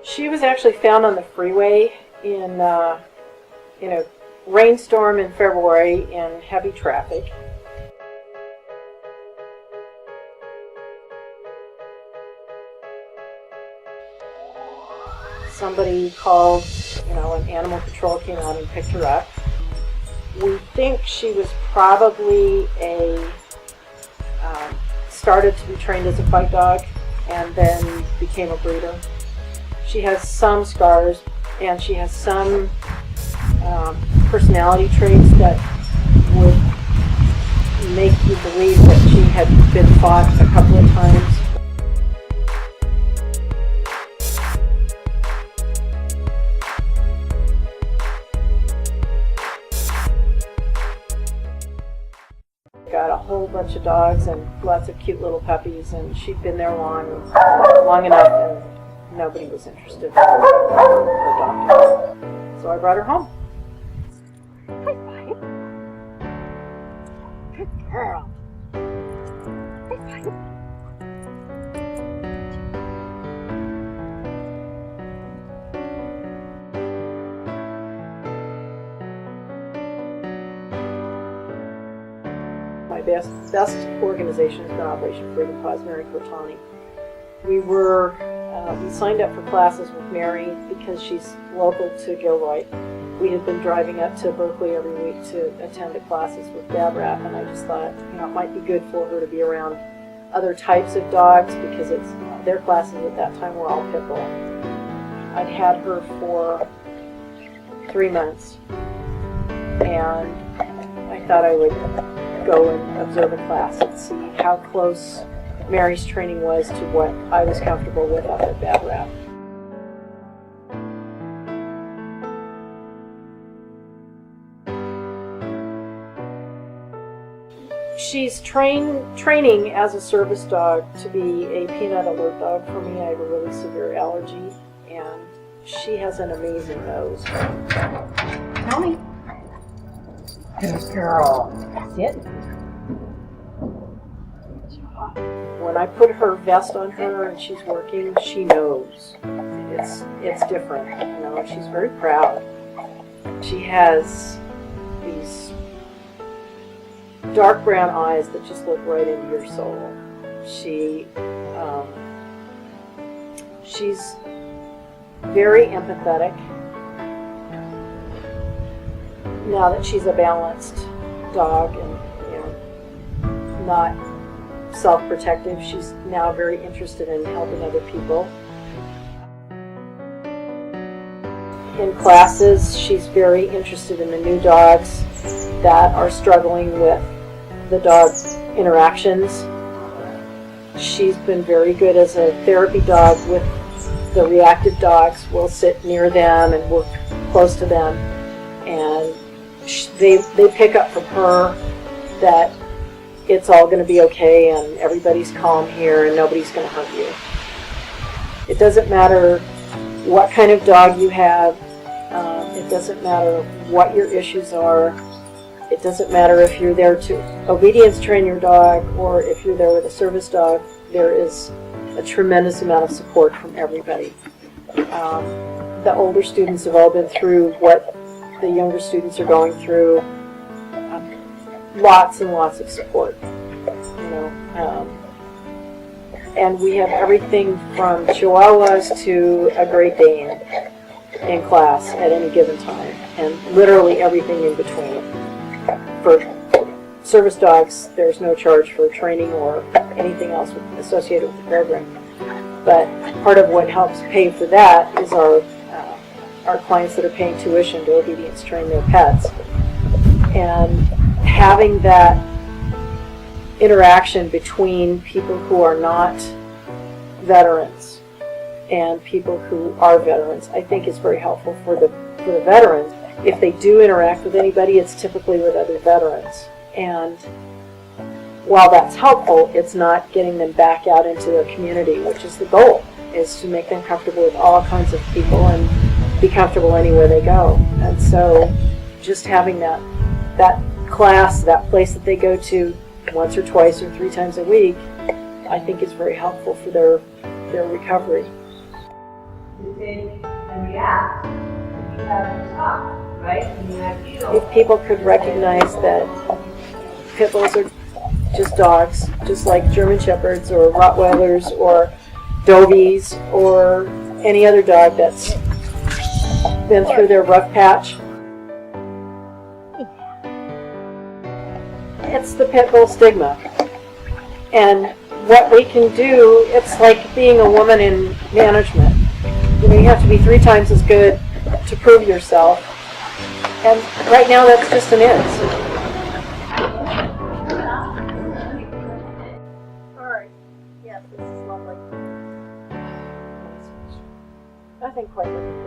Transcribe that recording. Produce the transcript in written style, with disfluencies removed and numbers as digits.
She was actually found on the freeway in a rainstorm in February in heavy traffic. Somebody called, an animal control came out and picked her up. We think she was probably started to be trained as a fight dog and then became a breeder. She has some scars and she has some personality traits that would make you believe that she had been fought a couple of times. Got a whole bunch of dogs and lots of cute little puppies, and she'd been there long enough and nobody was interested in her adopting. So I brought her home. High five. Good girl. High five. My best organization has been Operation Freedom Paws, Mary Cortani. We signed up for classes with Mary because she's local to Gilroy. We had been driving up to Berkeley every week to attend the classes with Dad Rap, and I just thought, it might be good for her to be around other types of dogs because their classes at that time were all pit bull. I'd had her for 3 months, and I thought I would go and observe a class and see how close Mary's training was to what I was comfortable with out of Bad Rap. She's training as a service dog to be a peanut alert dog for me. I have a really severe allergy, and she has an amazing nose. Tell me. Good girl. That's it. When I put her vest on her and she's working, she knows. It's different, she's very proud. She has these dark brown eyes that just look right into your soul. She's very empathetic. Now that she's a balanced dog and not self-protective, she's now very interested in helping other people. In classes, she's very interested in the new dogs that are struggling with the dog interactions. She's been very good as a therapy dog with the reactive dogs. We'll sit near them and work close to them, and they pick up from her that it's all going to be okay and everybody's calm here and nobody's going to hurt you. It doesn't matter what kind of dog you have. It doesn't matter what your issues are. It doesn't matter if you're there to obedience train your dog or if you're there with a service dog. There is a tremendous amount of support from everybody. The older students have all been through what the younger students are going through. Lots and lots of support, and we have everything from Chihuahuas to a Great Dane in class at any given time, and literally everything in between. For service dogs, there's no charge for training or anything else associated with the program, but part of what helps pay for that is our clients that are paying tuition to obedience train their pets, and having that interaction between people who are not veterans and people who are veterans, I think is very helpful for the veterans. If they do interact with anybody, it's typically with other veterans. And while that's helpful, it's not getting them back out into the community, which is the goal, is to make them comfortable with all kinds of people and be comfortable anywhere they go. And so just having that class, that place that they go to once or twice or 3 times a week, I think is very helpful for their recovery. to think and react, you have to stop, right? I mean, I feel. If people could recognize that pit bulls are just dogs, just like German Shepherds or Rottweilers or Dobies or any other dog that's been through their rough patch. It's the pit bull stigma. And what we can do, it's like being a woman in management. You know, you have to be 3 times as good to prove yourself. And right now that's just an is. Alright. Yes, this is lovely. I think quite a bit.